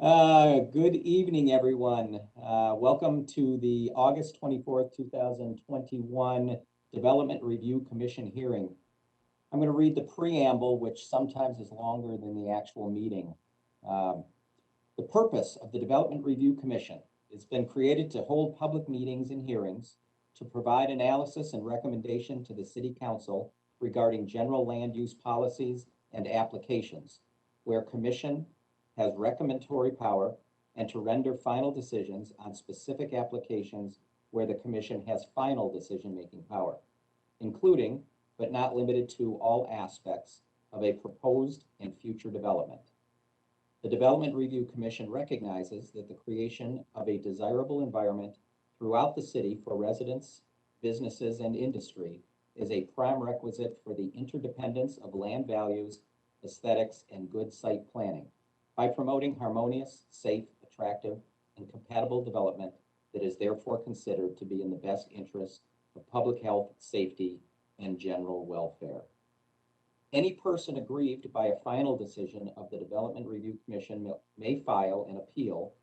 Good evening, everyone. Welcome to the August 24th, 2021 Development Review Commission hearing. I'm going to read the preamble, which sometimes is longer than the actual meeting. The purpose of the Development Review Commission has been created to hold public meetings and hearings to provide analysis and recommendation to the City Council regarding general land use policies and applications, where Commission has recommendatory power, and to render final decisions on specific applications where the Commission has final decision-making power, including, but not limited to, all aspects of a proposed and future development. The Development Review Commission recognizes that the creation of a desirable environment throughout the city for residents, businesses, and industry is a prime requisite for the interdependence of land values, aesthetics, and good site planning, by promoting harmonious, safe, attractive, and compatible development that is therefore considered to be in the best interest of public health, safety, and general welfare. Any person aggrieved by a final decision of the Development Review Commission may file an appeal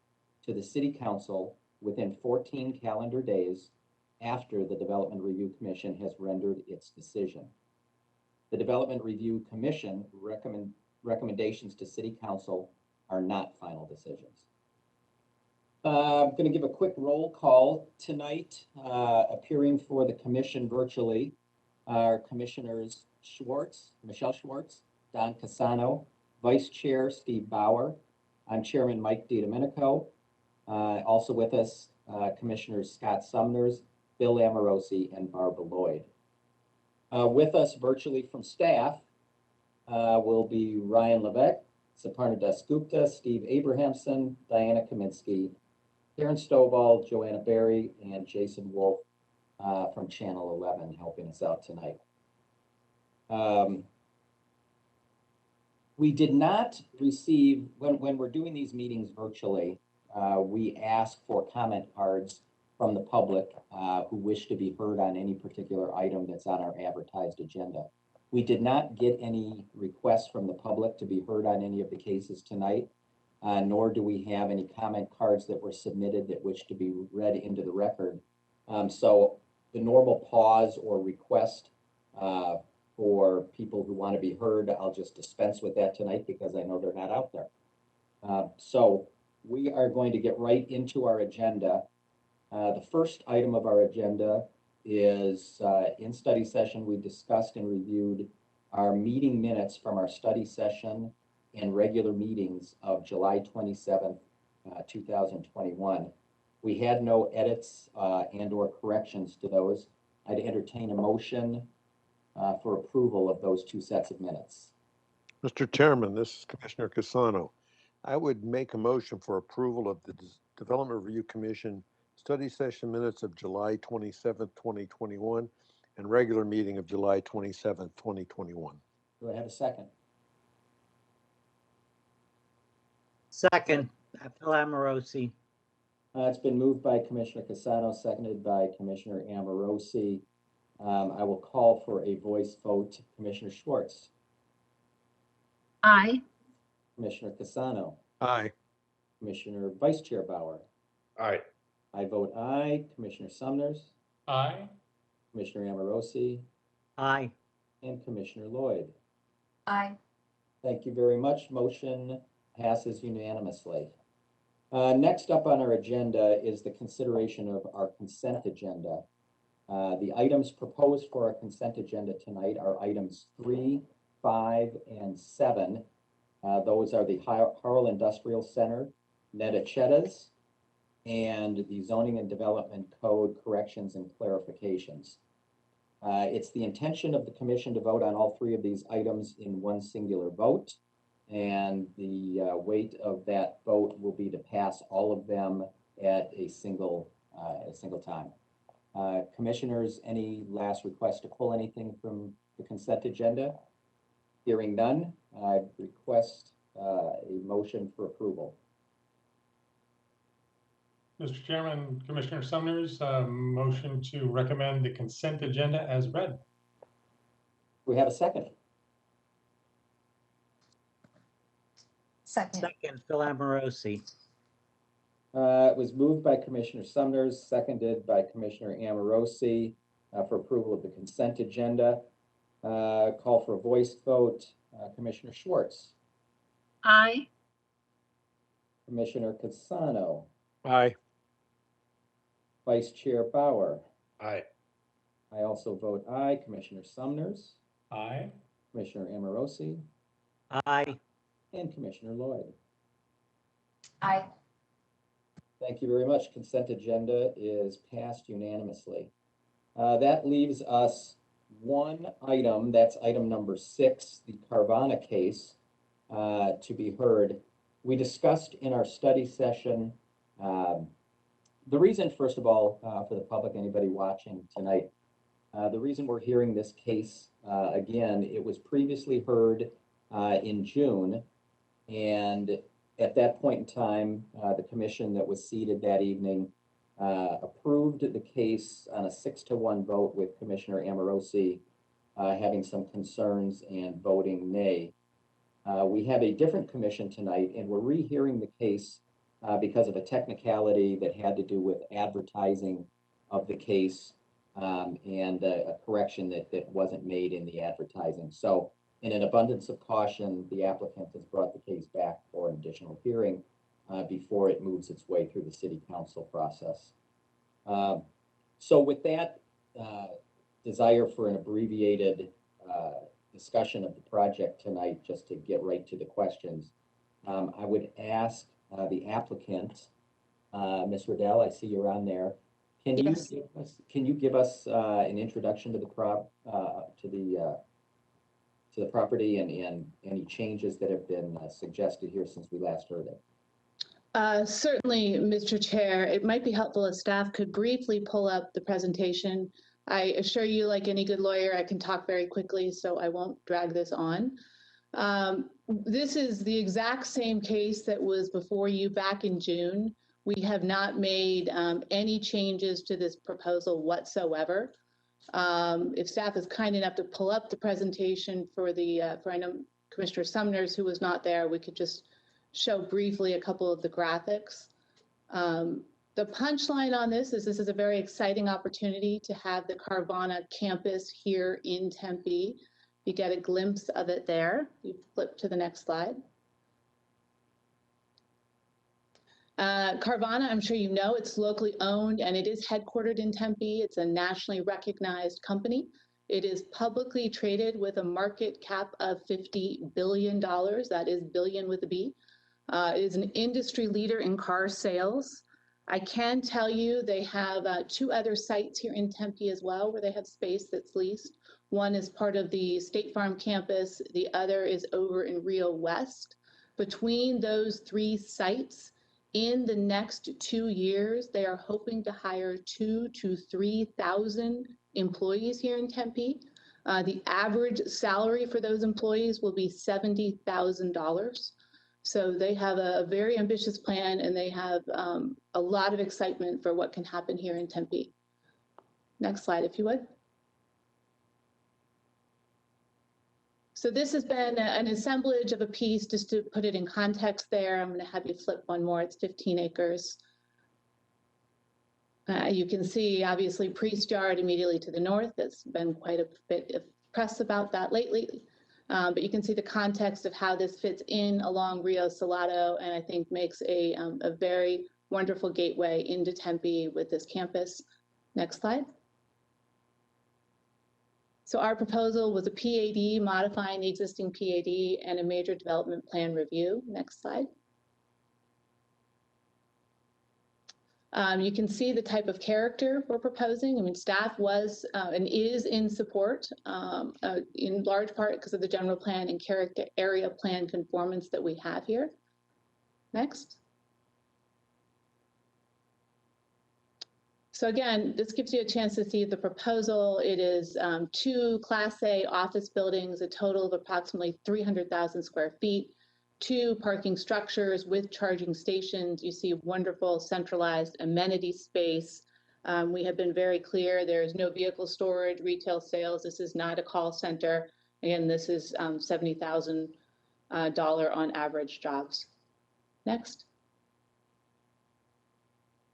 to the City Council within 14 calendar days after the Development Review Commission has rendered its decision. The Development Review Commission recommendations to City Council are not final decisions. I'm going to give a quick roll call tonight. Appearing for the Commission virtually are Commissioners Michelle Schwartz, Don Casano, Vice Chair Steve Bauer. I'm Chairman Mike DiDomenico. Also with us, Commissioners Scott Sumners, Bill Amorosi, and Barbara Lloyd. With us virtually from staff will be Ryan Levesque, Saparna Dasgupta, Steve Abrahamson, Diana Kaminsky, Karen Stovall, Joanna Berry, and Jason Wolf from Channel 11 helping us out tonight. We did not receive, when we're doing these meetings virtually, we ask for comment cards from the public who wish to be heard on any particular item that's on our advertised agenda. We did not get any requests from the public to be heard on any of the cases tonight, nor do we have any comment cards that were submitted that wish to be read into the record. So the normal pause or request for people who want to be heard, I'll just dispense with that tonight because I know they're not out there. So we are going to get right into our agenda. The first item of our agenda is in study session, we discussed and reviewed our meeting minutes from our study session and regular meetings of July 27th, 2021. We had no edits and or corrections to those. I'd entertain a motion for approval of those two sets of minutes. Mr. Chairman, this is Commissioner Casano. I would make a motion for approval of the Development Review Commission study session minutes of July 27th, 2021, and regular meeting of July 27th, 2021. Do I have a second? Second, Bill Amorosi. It's been moved by Commissioner Casano, seconded by Commissioner Amorosi. I will call for a voice vote. Commissioner Schwartz. Aye. Commissioner Casano. Aye. Commissioner Vice Chair Bauer. Aye. I vote aye. Commissioner Sumners. Aye. Commissioner Amorosi. Aye. And Commissioner Lloyd. Aye. Thank you very much. Motion passes unanimously. Next up on our agenda is the consideration of our consent agenda. The items proposed for our consent agenda tonight are items 3, 5, and 7. Those are the Harl Industrial Center, Netachetas, and the Zoning and Development Code corrections and clarifications. It's the intention of the commission to vote on all three of these items in one singular vote, and the weight of that vote will be to pass all of them at a single time. Commissioners, any last request to pull anything from the consent agenda? Hearing none, I request a motion for approval. Mr. Chairman, Commissioner Sumners, motion to recommend the consent agenda as read. We have a second. Second. Second, Phil Amorosi. It was moved by Commissioner Sumner, seconded by Commissioner Amorosi for approval of the consent agenda. Call for a voice vote. Commissioner Schwartz, Aye. Commissioner Casano, Aye. Vice Chair Bauer. Aye. I also vote aye. Commissioner Sumners, Aye. Commissioner Amorosi, Aye. and Commissioner Lloyd. Aye. Thank you very much. Consent agenda is passed unanimously. That leaves us one item, that's item number 6, the Carvana case, to be heard. We discussed in our study session, the reason, first of all, for the public, anybody watching tonight, the reason we're hearing this case again, it was previously heard in June, and at that point in time, the commission that was seated that evening approved the case on a 6-1 vote, with Commissioner Amorosi having some concerns and voting nay. We have a different commission tonight, and we're rehearing the case because of a technicality that had to do with advertising of the case and a correction that wasn't made in the advertising. So in an abundance of caution, the applicant has brought the case back for an additional hearing before it moves its way through the city council process. So with that desire for an abbreviated discussion of the project tonight, just to get right to the questions, I would ask the applicant, Ms. Riddell, I see you're on there. Yes. Can you give us an introduction to the property and any changes that have been suggested here since we last heard it? Certainly, Mr. Chair. It might be helpful if staff could briefly pull up the presentation. I assure you, like any good lawyer, I can talk very quickly, so I won't drag this on. This is the exact same case that was before you back in June. We have not made any changes to this proposal whatsoever. If staff is kind enough to pull up the presentation for I know Commissioner Sumners, who was not there, we could just show briefly a couple of the graphics. The punchline on this is a very exciting opportunity to have the Carvana campus here in Tempe. You get a glimpse of it there. You flip to the next slide. Carvana, I'm sure you know, it's locally owned and it is headquartered in Tempe. It's a nationally recognized company. It is publicly traded with a market cap of $50 billion. That is billion with a B. It is an industry leader in car sales. I can tell you they have 2 other sites here in Tempe as well, where they have space that's leased. One is part of the State Farm campus. The other is over in Rio West. Between those 3 sites, in the next 2 years, they are hoping to hire 2,000 to 3,000 employees here in Tempe. The average salary for those employees will be $70,000. So they have a very ambitious plan, and they have a lot of excitement for what can happen here in Tempe. Next slide, if you would. So this has been an assemblage of a piece, just to put it in context there. I'm going to have you flip one more. It's 15 acres. You can see, obviously, Priest Yard immediately to the north. There's been quite a bit of press about that lately. But you can see the context of how this fits in along Rio Salado, and I think makes a very wonderful gateway into Tempe with this campus. Next slide. So our proposal was a PAD, modifying the existing PAD, and a major development plan review. Next slide. You can see the type of character we're proposing. I mean, staff was and is in support, in large part because of the general plan and character area plan conformance that we have here. Next. So again, this gives you a chance to see the proposal. It is 2 Class A office buildings, a total of approximately 300,000 square feet, 2 parking structures with charging stations. You see wonderful centralized amenity space. We have been very clear, there is no vehicle storage, retail sales. This is not a call center. Again, this is 70,000 dollar on average jobs. Next.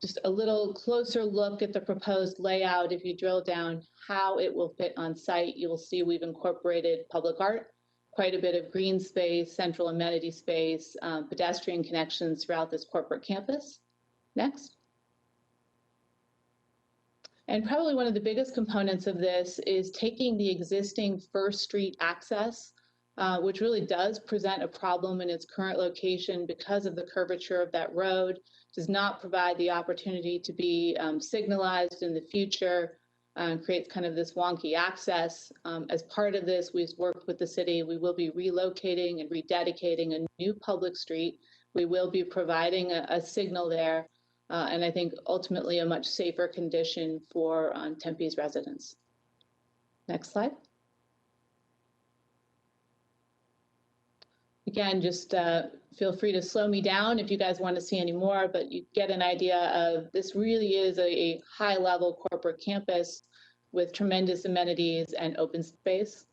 Just a little closer look at the proposed layout. If you drill down how it will fit on site, you'll see we've incorporated public art, quite a bit of green space, central amenity space, pedestrian connections throughout this corporate campus. Next. And probably one of the biggest components of this is taking the existing First Street access, which really does present a problem in its current location because of the curvature of that road, does not provide the opportunity to be signalized in the future, creates kind of this wonky access. As part of this, we've worked with the city. We will be relocating and rededicating a new public street. We will be providing a signal there, and I think ultimately a much safer condition for Tempe's residents. Next slide. Again, just feel free to slow me down if you guys want to see any more, but you get an idea of this really is a high-level corporate campus with tremendous amenities and open space,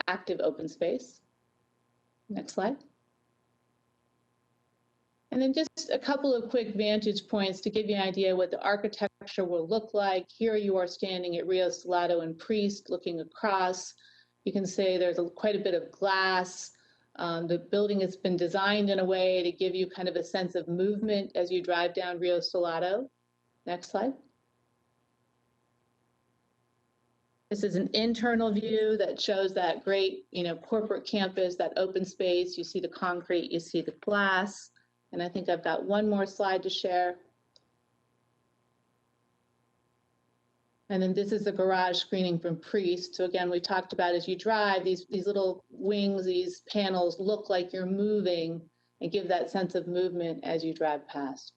active open space. Next slide. And then just a couple of quick vantage points to give you an idea what the architecture will look like. Here you are standing at Rio Salado and Priest looking across. You can see there's quite a bit of glass. The building has been designed in a way to give you kind of a sense of movement as you drive down Rio Salado. Next slide. This is an internal view that shows that great, corporate campus, that open space. You see the concrete, you see the glass. And I think I've got one more slide to share. And then this is the garage screening from Priest. So again, we talked about as you drive, these little wings, these panels look like you're moving and give that sense of movement as you drive past.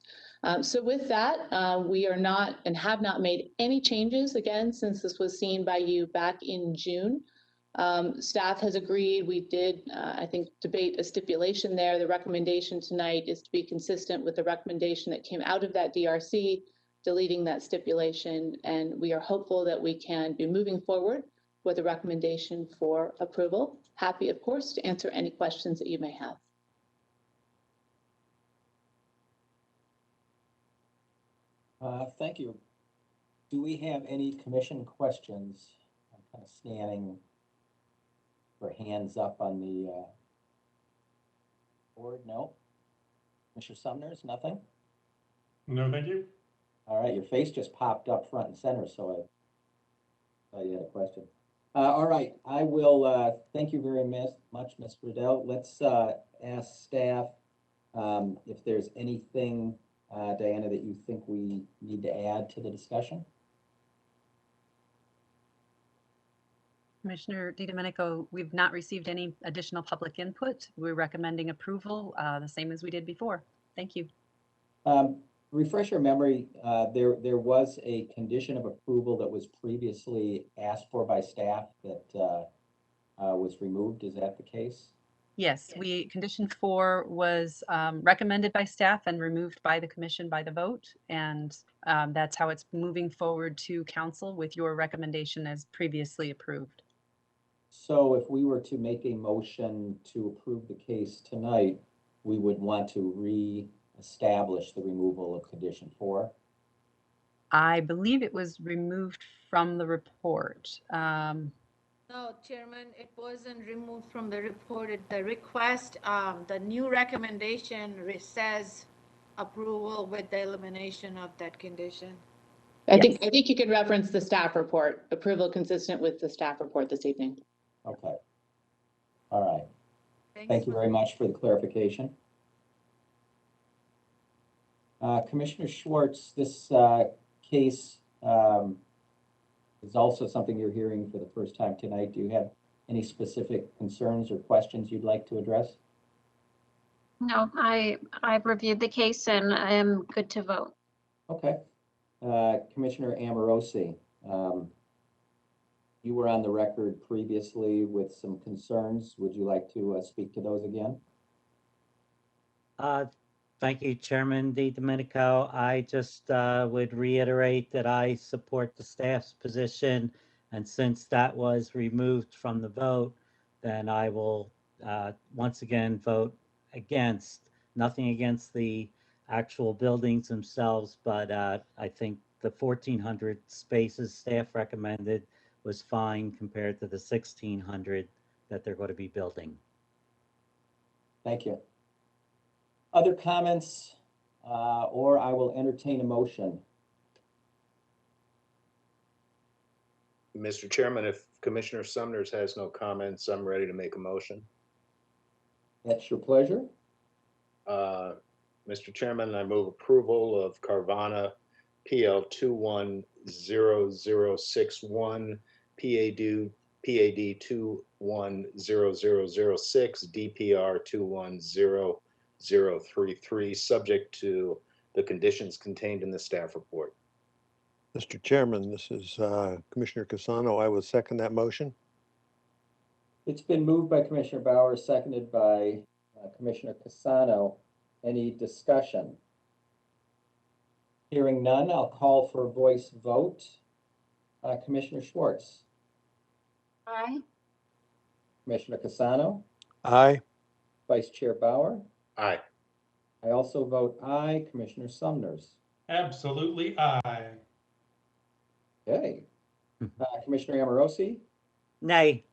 So with that, we are not and have not made any changes again since this was seen by you back in June. Staff has agreed. We did, I think, debate a stipulation there. The recommendation tonight is to be consistent with the recommendation that came out of that DRC, deleting that stipulation, and we are hopeful that we can be moving forward with a recommendation for approval. Happy, of course, to answer any questions that you may have. Thank you. Do we have any commission questions? I'm kind of scanning for hands up on the board. No? Mr. Sumner's, nothing? No, thank you. All right, your face just popped up front and center, so I thought you had a question. All right, I will thank you very much, Ms. Riddell. Let's ask staff if there's anything, Diana, that you think we need to add to the discussion. Commissioner DiDomenico, we've not received any additional public input. We're recommending approval, the same as we did before. Thank you. Refresh your memory, there was a condition of approval that was previously asked for by staff that was removed. Is that the case? Yes, condition 4 was recommended by staff and removed by the commission by the vote. And that's how it's moving forward to council with your recommendation as previously approved. So if we were to make a motion to approve the case tonight, we would want to re-establish the removal of condition 4? I believe it was removed from the report. No, Chairman, it wasn't removed from the report. The request, the new recommendation says approval with the elimination of that condition. I think you could reference the staff report, approval consistent with the staff report this evening. Okay. All right. Thanks. Thank you very much for the clarification. Commissioner Schwartz, this case is also something you're hearing for the first time tonight. Do you have any specific concerns or questions you'd like to address? No, I've reviewed the case and I am good to vote. Okay. Commissioner Amorosi, you were on the record previously with some concerns. Would you like to speak to those again? Thank you, Chairman DiDomenico. I just would reiterate that I support the staff's position, and since that was removed from the vote, then I will once again, vote against, nothing against the actual buildings themselves, but I think the 1,400 spaces staff recommended was fine compared to the 1,600 that they're going to be building. Thank you. Other comments, or I will entertain a motion. Mr. Chairman, if Commissioner Sumners has no comments, I'm ready to make a motion. That's your pleasure. Mr. Chairman, I move approval of Carvana PL 210061, PAD 210006, DPR 210033, subject to the conditions contained in the staff report. Mr. Chairman, this is Commissioner Casano. I will second that motion. It's been moved by Commissioner Bauer, seconded by Commissioner Casano. Any discussion? Hearing none, I'll call for a voice vote. Commissioner Schwartz, Aye. Commissioner Casano, Aye. Vice Chair Bauer. Aye. I also vote aye. Commissioner Sumners. Absolutely aye. Okay. Commissioner Amorosi, Nay.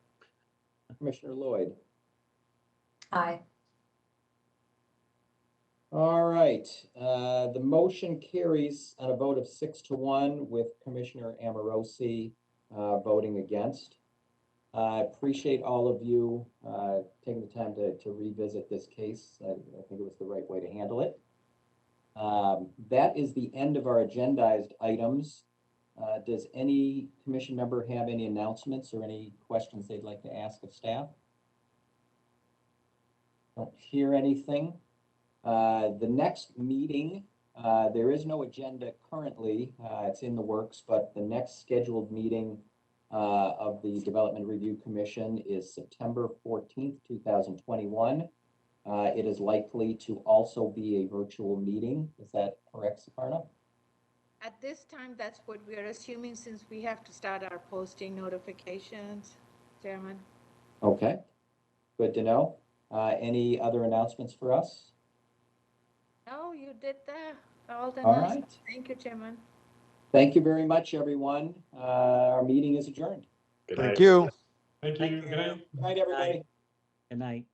Commissioner Lloyd. Aye. All right, the motion carries on a vote of 6-1 with Commissioner Amorosi voting against. I appreciate all of you taking the time to revisit this case. I think it was the right way to handle it. That is the end of our agendized items. Does any commission member have any announcements or any questions they'd like to ask of staff? Don't hear anything. The next meeting, there is no agenda currently. It's in the works, but the next scheduled meeting of the Development Review Commission is September 14th, 2021. It is likely to also be a virtual meeting. Is that correct, Suparna? At this time, that's what we are assuming since we have to start our posting notifications, Chairman. Okay, good to know. Any other announcements for us? No, you did all the All announcements. right. Thank you, Chairman. Thank you very much, everyone. Our meeting is adjourned. Good Thank night. you. Thank you. Good night. Good night, everybody. Good night.